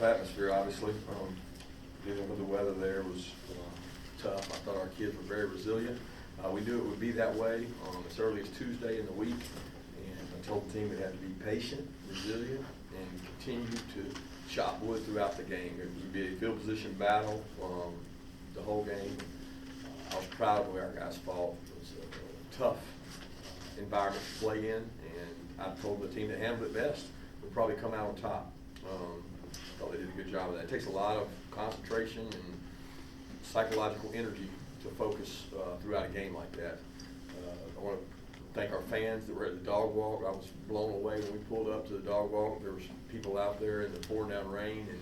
tough atmosphere, obviously. Dealing with the weather there was tough. I thought our kids were very resilient. We knew it would be that way as early as Tuesday in the week, and I told the team it had to be patient, resilient, and continue to chop wood throughout the game. It would be a field position battle the whole game. I was proud of the way our guys fought. It was a tough environment to play in, and I told the team that handled it best would probably come out on top. I thought they did a good job of that. It takes a lot of concentration and psychological energy to focus throughout a game like that. I want to thank our fans that were at the dog walk. I was blown away when we pulled up to the dog walk. There was people out there in the pouring down rain and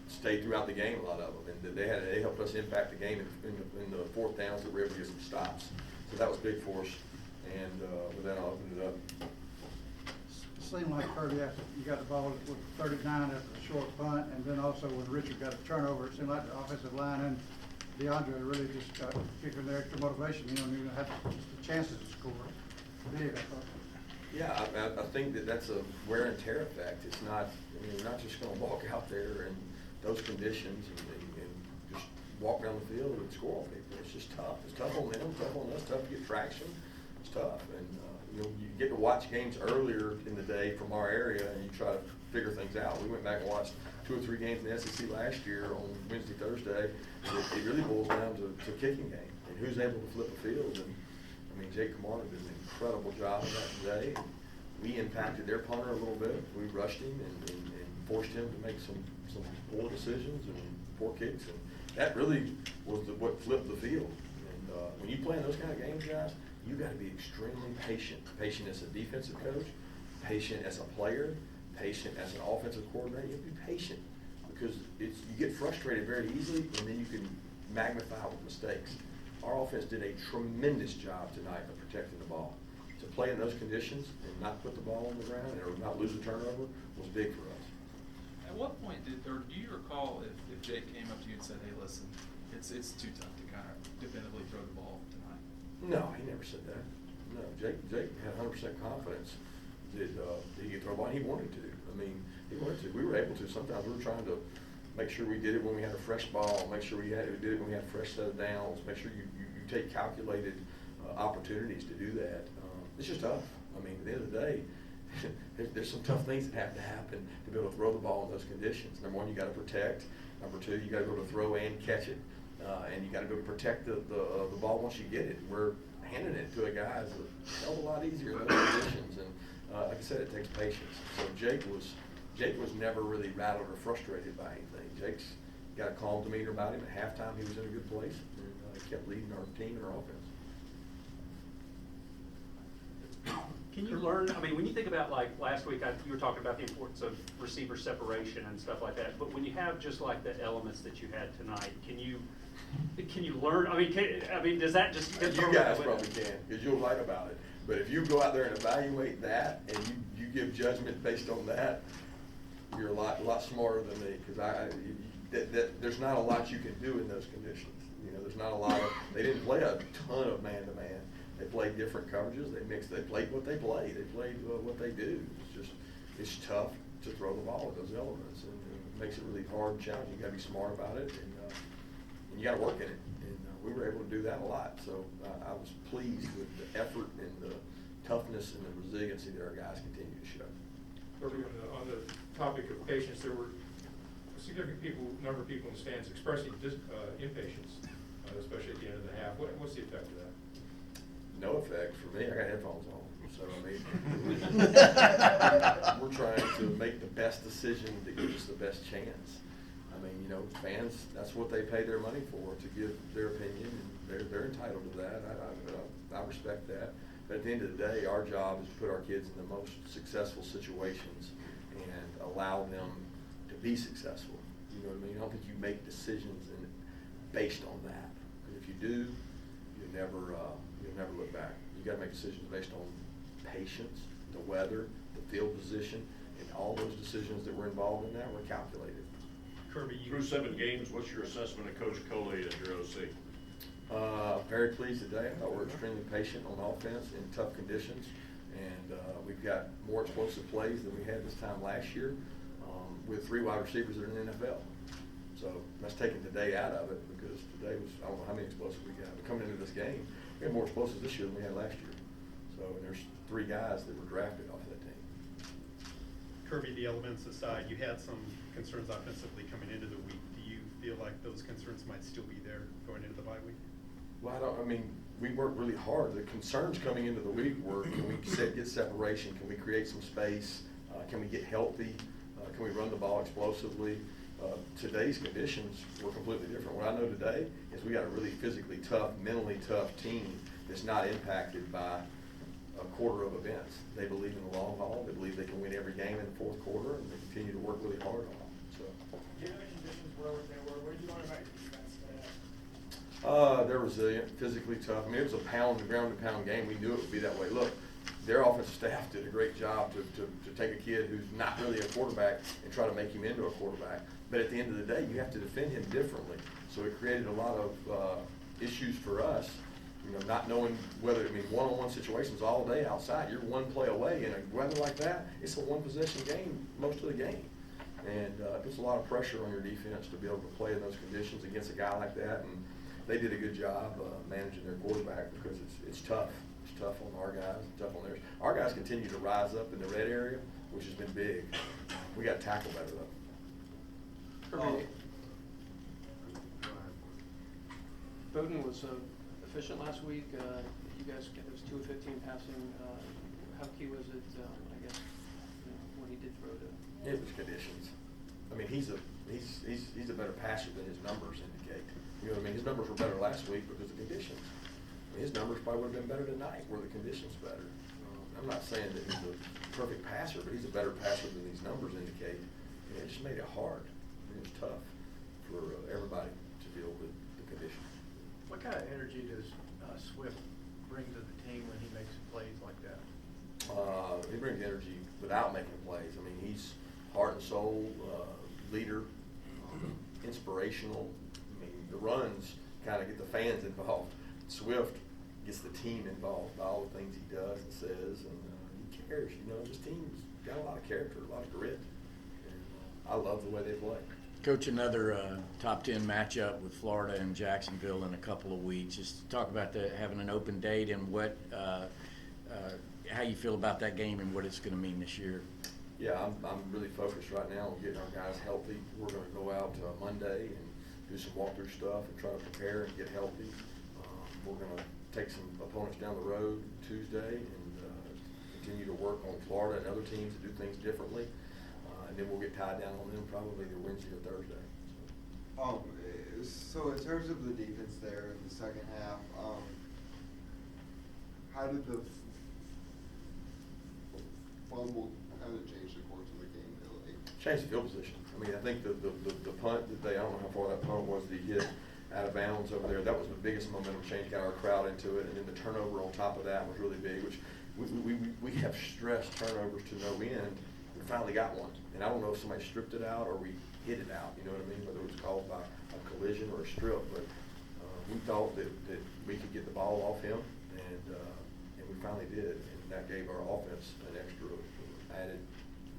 stayed throughout the game, a lot of them, and they helped us impact the game in the fourth downs that we were able to get some stops. So that was big for us, and with that I'll open it up. Seemed like Kirby, after you got the ball with 39 after a short punt, and then also when Richard got a turnover, it seemed like the offensive line and DeAndre really just got kicking their extra motivation, you know, and you had the chances to score. Big, I thought. Yeah, I think that's a wear and tear effect. It's not, I mean, you're not just going to walk out there in those conditions and just walk down the field and score on people. It's just tough. It's tough on them, tough on us, tough to get traction. It's tough. And, you know, you get to watch games earlier in the day from our area and you try to figure things out. We went back and watched 2 or 3 games in the SEC last year on Wednesday, Thursday. It really boils down to kicking game and who's able to flip the field. And I mean, Jake Camarda did an incredible job of that today. We impacted their punter a little bit. We rushed him and forced him to make some poor decisions and poor kicks. And that really was what flipped the field. And when you play in those kind of games, guys, you got to be extremely patient. Patient as a defensive coach, patient as a player, patient as an offensive coordinator. You have to be patient because you get frustrated very easily, and then you can magnify with mistakes. Our offense did a tremendous job tonight of protecting the ball. To play in those conditions and not put the ball on the ground or not lose a turnover was big for us. At what point do you recall if Jake came up to you and said, hey, listen, it's too tough to kind of definitively throw the ball tonight? No, he never said that. No, Jake had 100% confidence that he could throw the ball, and he wanted to. I mean, he wanted to. We were able to. Sometimes we were trying to make sure we did it when we had a fresh ball, make sure we did it when we had a fresh set of downs, make sure you take calculated opportunities to do that. It's just tough. I mean, at the end of the day, there's some tough things that have to happen to be able to throw the ball in those conditions. Number one, you got to protect. Number two, you got to be able to throw and catch it, and you got to be able to protect the ball once you get it. We're handing it to a guy is a hell of a lot easier in those conditions, and like I said, it takes patience. So Jake was never really rattled or frustrated by anything. Jake's got a calm demeanor about him. At halftime, he was in a good place, and he kept leading our team and our offense. Can you learn, I mean, when you think about like last week, you were talking about the importance of receiver separation and stuff like that, but when you have just like the elements that you had tonight, can you learn, I mean, does that just get You guys probably can, because you'll write about it. But if you go out there and evaluate that, and you give judgment based on that, you're a lot smarter than me, because there's not a lot you can do in those conditions. You know, there's not a lot of, they didn't play a ton of man-to-man. They played different coverages. They played what they play. They played what they do. It's tough to throw the ball with those elements, and it makes it really hard and challenging. You got to be smart about it, and you got to work in it. And we were able to do that a lot. So I was pleased with the effort and the toughness and the resiliency that our guys continue to show. On the topic of patience, there were a significant number of people in the stands expressing impatience, especially at the end of the half. What's the effect of that? No effect for me. I got headphones on, so I mean, we're trying to make the best decision to give us the best chance. I mean, you know, fans, that's what they pay their money for, to give their opinion, and they're entitled to that. I respect that. But at the end of the day, our job is to put our kids in the most successful situations and allow them to be successful. You know what I mean? I don't think you make decisions based on that. Because if you do, you'll never look back. You got to make decisions based on patience, the weather, the field position, and all those decisions that were involved in that were calculated. Kirby, through 7 games, what's your assessment of Coach Coley as your OC? Very pleased today. I thought we were extremely patient on offense in tough conditions, and we've got more explosive plays than we had this time last year. with 3 wide receivers that are in the NFL. So that's taking today out of it because today was, I don't know how many explosives we got. But coming into this game, we had more explosives this year than we had last year. So, and there's 3 guys that were drafted off that team. Kirby, the elements aside, you had some concerns offensively coming into the week. Do you feel like those concerns might still be there going into the bye week? Well, I mean, we worked really hard. The concerns coming into the week were, can we get separation? Can we create some space? Can we get healthy? Can we run the ball explosively? Today's conditions were completely different. What I know today is we got a really physically tough, mentally tough team that's not impacted by a quarter of events. They believe in the long haul. They believe they can win every game in the fourth quarter, and they continue to work really hard on it. So. Given the conditions were what they were, what did you learn about your defense today? They're resilient, physically tough. I mean, it was a ground-to-pound game. We knew it would be that way. Look, their offensive staff did a great job to take a kid who's not really a quarterback and try to make him into a quarterback. But at the end of the day, you have to defend him differently. So it created a lot of issues for us, you know, not knowing whether, I mean, one-on-one situations all day outside. You're one play away. In a weather like that, it's a one-possession game most of the game. And it puts a lot of pressure on your defense to be able to play in those conditions against a guy like that. And they did a good job managing their quarterback because it's tough. It's tough on our guys, it's tough on theirs. Our guys continue to rise up in the red area, which has been big. We got to tackle better though. Bowden was efficient last week. You guys, it was 2 of 15 passing. How key was it, I guess, you know, when he did throw to? It was conditions. I mean, he's a better passer than his numbers indicate. You know what I mean? His numbers were better last week because of conditions. I mean, his numbers probably would have been better tonight were the conditions better. I'm not saying that he's a perfect passer, but he's a better passer than these numbers indicate. And it just made it hard. It was tough for everybody to deal with the conditions. What kind of energy does Swift bring to the team when he makes plays like that? He brings energy without making plays. I mean, he's heart and soul, leader, inspirational. I mean, the runs kind of get the fans involved. Swift gets the team involved by all the things he does and says, and he cares. You know, this team's got a lot of character, a lot of grit, and I love the way they play. Coach, another top 10 matchup with Florida and Jacksonville in a couple of weeks. Just talk about having an open date and what, how you feel about that game and what it's going to mean this year. Yeah, I'm really focused right now on getting our guys healthy. We're going to go out Monday and do some walkthrough stuff and try to prepare and get healthy. We're going to take some opponents down the road Tuesday and continue to work on Florida and other teams to do things differently. And then we'll get tied down on them probably either Wednesday or Thursday. So in terms of the defense there in the second half, how did the fumble kind of change the course of the game, really? Change the field position. I mean, I think the punt that I don't know how far that punt was that he hit out of bounds over there, that was the biggest momentum change, got our crowd into it. And then the turnover on top of that was really big, which we have stressed turnovers to no end. We finally got one. And I don't know if somebody stripped it out or we hit it out, you know what I mean, whether it was caused by a collision or a strip. But we thought that we could get the ball off him, and we finally did. And that gave our offense an extra added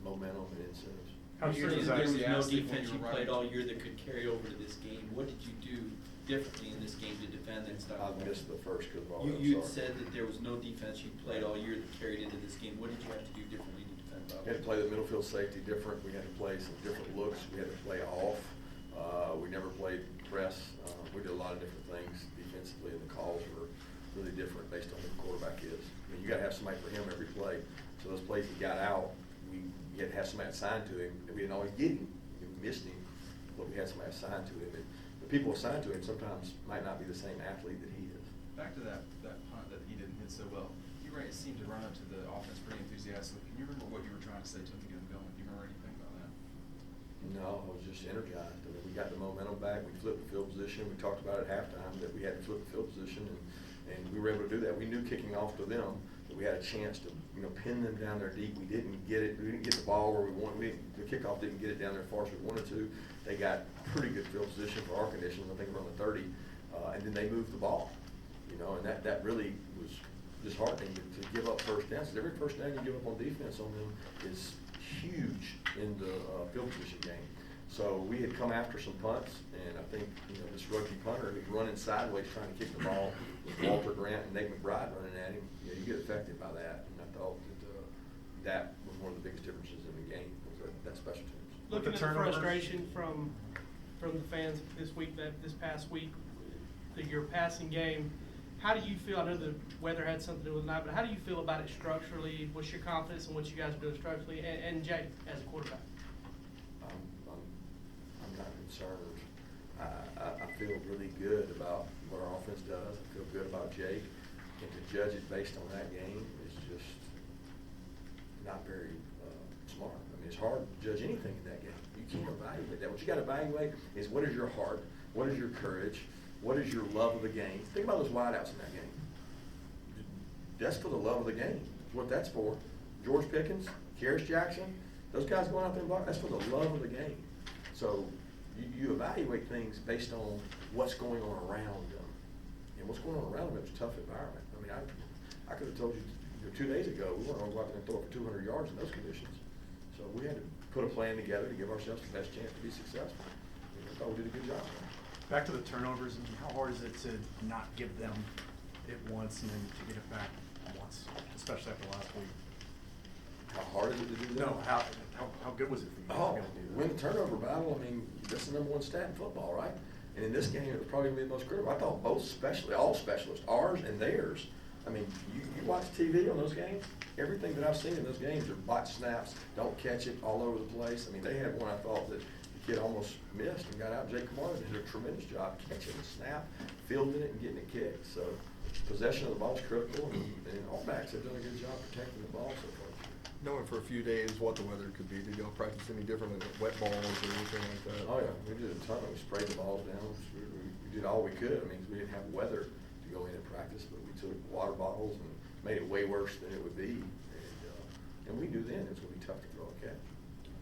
momentum and incentives. How There serious was is no that? defense you played all year that could carry over to this game. What did you do differently in this game to defend and stop? I missed the first because of all that. You I'm sorry. said that there was no defense you played all year that carried into this game. What did you have to do differently to defend Bob? We had to play the middle field safety different. We had to play some different looks. We had to play off. We never played press. We did a lot of different things defensively, and the calls were really different based on who the quarterback is. I mean, you got to have somebody for him every play. So those plays he got out, we had to have somebody assigned to him. We didn't always get him. We missed him, but we had somebody assigned to him. And the people assigned to him sometimes might not be the same athlete that he is. Back to that punt that he didn't hit so well. You seemed to run up to the offense pretty enthusiastically. Can you remember what you were trying to say to him to get him going? Do you remember anything about that? No, I was just energized. I mean, we got the momentum back. We flipped the field position. We talked about it at halftime that we had to flip the field position, and we were able to do that. We knew kicking off to them that we had a chance to, pin them down there deep. We didn't get it. We didn't get the ball where we wanted. The kickoff didn't get it down there as far as we wanted to. They got pretty good field position for our conditions. I think around the 30, and then they moved the ball. And that really was disheartening to give up first downs. Every first down you give up on defense on them is huge in the field position game. So we had come after some punts, and I think, this rookie punter who's running sideways trying to kick the ball with Walter Grant and Nate McBride running at him, you get affected by that. And I thought that was one of the biggest differences in the game, was that special teams. Looking at the frustration from the fans this past week, your passing game, how do you feel? I know the weather had something to do with it tonight, but how do you feel about it structurally? What's your confidence in what you guys are doing structurally? And Jay, as a quarterback? I'm not concerned. I feel really good about what our offense does. I feel good about Jake. And to judge it based on that game is just not very smart. I mean, it's hard to judge anything in that game. You can't evaluate that. What you got to evaluate is what is your heart, what is your courage, what is your love of the game. Think about those wideouts in that game. That's for the love of the game. That's what that's for. George Pickens, Kearis Jackson, those guys going out there and blocking, that's for the love of the game. So you evaluate things based on what's going on around them. And what's going on around them is a tough environment. I mean, I could have told you 2 days ago, we weren't going to go out there and throw it for 200 yards in those conditions. So we had to put a plan together to give ourselves the best chance to be successful. And I thought we did a good job. Back to the turnovers, and how hard is it to not give them it once and then to get it back once, especially after last week? How hard is it to do that? No, how good was it for you guys to be able to do that? Win the turnover battle, I mean, that's the #1 stat in football, right? And in this game, it was probably going to be the most critical. I thought all specialists, ours and theirs. I mean, you watch TV on those games, everything that I've seen in those games are botch snaps, don't catch it all over the place. I mean, they had one I thought that the kid almost missed and got out. Jake Kamara did a tremendous job catching the snap, fielding it, and getting it kicked. So possession of the ball is critical, and all backs have done a good job protecting the ball so far. Knowing for a few days what the weather could be, did y'all practice any differently with wet balls or anything like that? Oh, yeah, we did a ton. We sprayed the balls down. We did all we could. I mean, we didn't have weather to go in and practice, but we took water bottles and made it way worse than it would be. And we knew then it was going to be tough to throw a catch.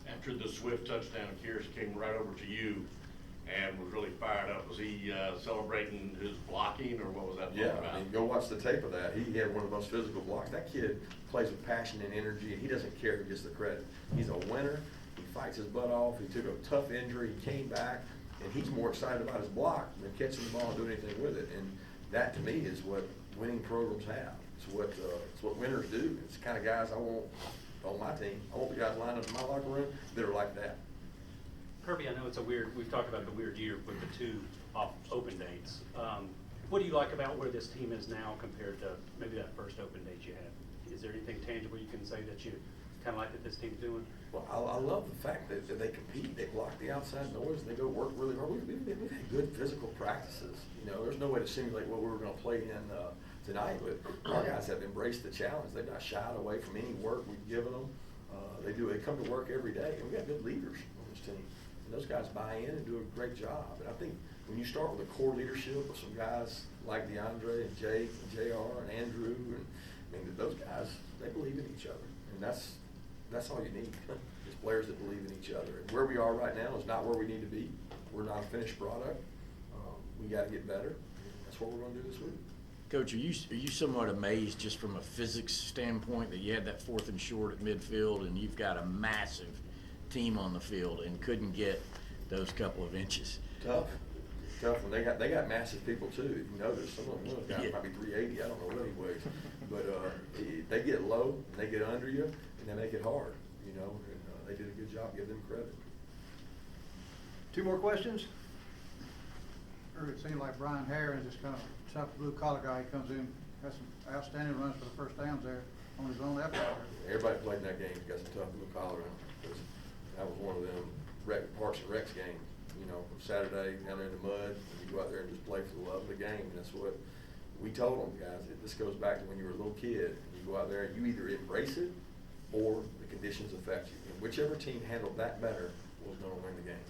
After the Swift touchdown, Kearis came right over to you and was really fired up. Was he celebrating his blocking, or what was that Yeah, about? I mean, go watch the tape of that. He had one of the most physical blocks. That kid plays with passion and energy, and he doesn't care who gets the credit. He's a winner. He fights his butt off. He took a tough injury. He came back, and he's more excited about his block than catching the ball and doing anything with it. And that, to me, is what winning programs have. It's what winners do. It's the kind of guys I want on my team. I want the guys lined up in my locker room that are like that. Kirby, I know we've talked about the weird year with the 2 open dates. What do you like about where this team is now compared to maybe that first open date you had? Is there anything tangible you can say that you kind of like that this team's doing? Well, I love the fact that they compete. They block the outside noise, and they go work really hard. We've had good physical practices. There's no way to simulate what we were going to play in tonight, but our guys have embraced the challenge. They've not shied away from any work we've given them. They come to work every day, and we got good leaders on this team. And those guys buy in and do a great job. And I think when you start with a core leadership of some guys like DeAndre and Jake and JR and Andrew, and I mean, those guys, they believe in each other. And that's all you need, just players that believe in each other. And where we are right now is not where we need to be. We're not a finished product. We got to get better. And that's what we're going to do this week. Coach, are you somewhat amazed just from a physics standpoint that you had that 4th and short at midfield and you've got a massive team on the field and couldn't get those couple of inches? Tough. And they got massive people too. If you notice, some of them guys might be 380. I don't know what he weighs, but they get low and they get under you and they make it hard. And they did a good job. Give them credit. 2 more questions? It seemed like Brian Herring, just kind of tough blue collar guy, he comes in, has some outstanding runs for the first downs there on his own effort. Everybody played in that game. Got some tough blue collar in them. That was one of them Parks and Recs games. Saturday down there in the mud, and you go out there and just play for the love of the game. And that's what we told them, guys. This goes back to when you were a little kid. You go out there and you either embrace it or the conditions affect you. And whichever team handled that better was going to win the game.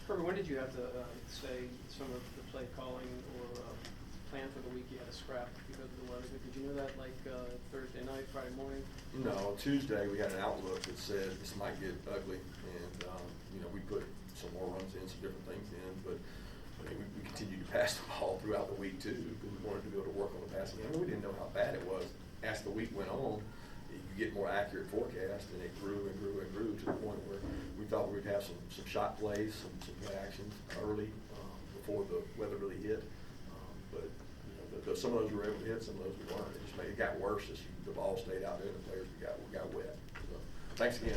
Kirby, when did you have to say some of the play calling or plan for the week you had to scrap because of the weather? Did you know that Thursday night, Friday morning? No, Tuesday we had an outlook that said this might get ugly, and we put some more runs in, some different things in, but we continued to pass the ball throughout the week too because we wanted to be able to work on the passing game. We didn't know how bad it was. As the week went on, you get more accurate forecast, and it grew and grew and grew to the point where we thought we'd have some shot plays, some play actions early, before the weather really hit. But, you know, some of those we were able to hit, some of those we weren't. It got worse as the ball stayed out there and the players got wet. So, thanks again.